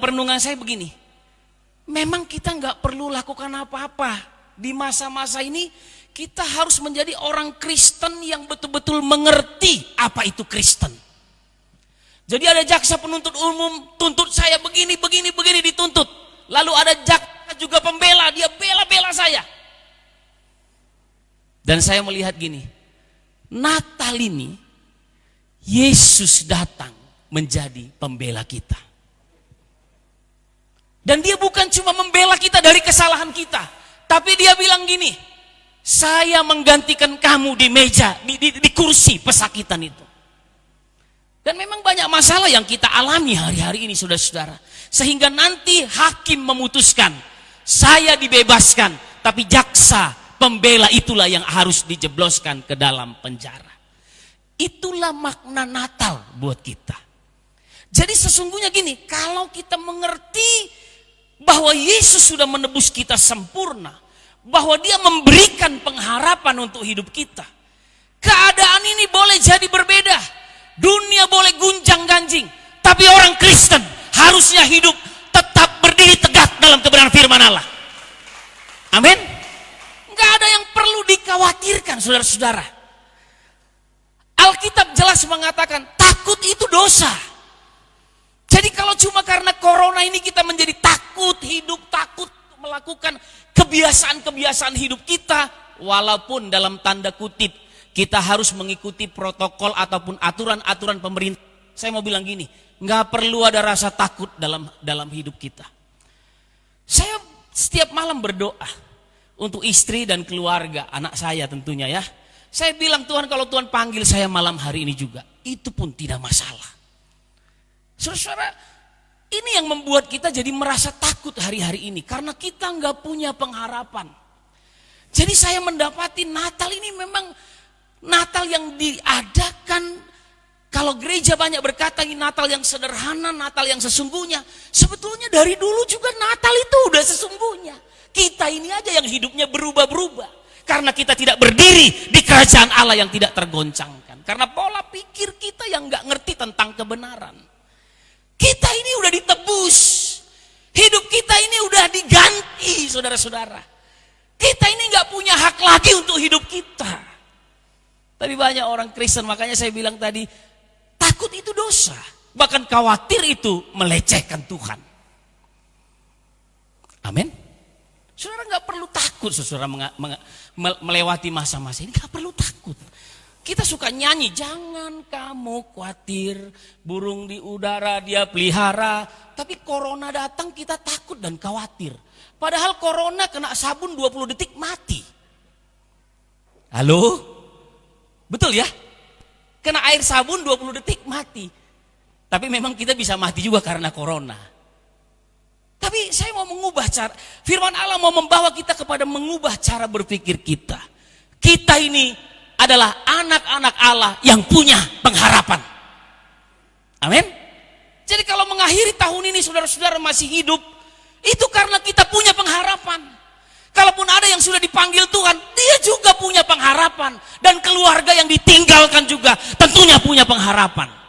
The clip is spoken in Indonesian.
perenungan saya begini, memang kita nggak perlu lakukan apa-apa. Di masa-masa ini kita harus menjadi orang Kristen yang betul-betul mengerti apa itu Kristen. Jadi ada jaksa penuntut umum tuntut saya begini dituntut. Lalu ada jaksa juga pembela, dia bela saya. Dan saya melihat gini, Natal ini Yesus datang menjadi pembela kita. Dan dia bukan cuma membela kita dari kesalahan kita, tapi dia bilang gini, saya menggantikan kamu di meja, di kursi pesakitan itu. Dan memang banyak masalah yang kita alami hari-hari ini saudara-saudara. Sehingga nanti hakim memutuskan, saya dibebaskan, tapi jaksa pembela itulah yang harus dijebloskan ke dalam penjara. Itulah makna Natal buat kita. Jadi sesungguhnya gini, kalau kita mengerti bahwa Yesus sudah menebus kita sempurna, bahwa dia memberikan pengharapan untuk hidup kita, keadaan ini boleh jadi berbeda. Dunia boleh gunjang-ganjing, tapi orang Kristen harusnya hidup tetap berdiri tegak dalam kebenaran firman Allah. Amin. Nggak ada yang perlu dikhawatirkan saudara-saudara. Alkitab jelas mengatakan takut itu dosa. Jadi kalau cuma karena corona ini kita menjadi takut hidup, takut melakukan kebiasaan-kebiasaan hidup kita, walaupun dalam tanda kutip kita harus mengikuti protokol ataupun aturan-aturan pemerintah. Saya mau bilang gini, nggak perlu ada rasa takut dalam hidup kita. Saya setiap malam berdoa untuk istri dan keluarga, anak saya tentunya ya. Saya bilang, Tuhan, kalau Tuhan panggil saya malam hari ini juga, itu pun tidak masalah. Saudara-saudara, ini yang membuat kita jadi merasa takut hari-hari ini, karena kita nggak punya pengharapan. Jadi saya mendapati Natal ini memang Natal yang diadakan, kalau gereja banyak berkata ini Natal yang sederhana, Natal yang sesungguhnya. Sebetulnya dari dulu juga Natal itu udah sesungguhnya. Kita ini aja yang hidupnya berubah-berubah. Karena kita tidak berdiri di kerajaan Allah yang tidak tergoncangkan. Karena pola pikir kita yang gak ngerti tentang kebenaran. Kita ini udah ditebus. Hidup kita ini udah diganti saudara-saudara. Kita ini gak punya hak lagi untuk hidup kita. Tapi banyak orang Kristen, makanya saya bilang tadi, takut itu dosa. Bahkan khawatir itu melecehkan Tuhan. Amin. Saudara nggak perlu takut, saudara melewati masa-masa ini, nggak perlu takut. Kita suka nyanyi, jangan kamu khawatir, burung di udara dia pelihara. Tapi corona datang kita takut dan khawatir. Padahal corona kena sabun 20 detik mati. Halo? Betul ya? Kena air sabun 20 detik mati. Tapi memang kita bisa mati juga karena corona. Tapi saya mau mengubah cara, firman Allah mau membawa kita kepada mengubah cara berpikir kita. Kita ini adalah anak-anak Allah yang punya pengharapan. Amin. Jadi kalau mengakhiri tahun ini saudara-saudara masih hidup, itu karena kita punya pengharapan. Kalaupun ada yang sudah dipanggil Tuhan, dia juga punya pengharapan. Dan keluarga yang ditinggalkan juga tentunya punya pengharapan.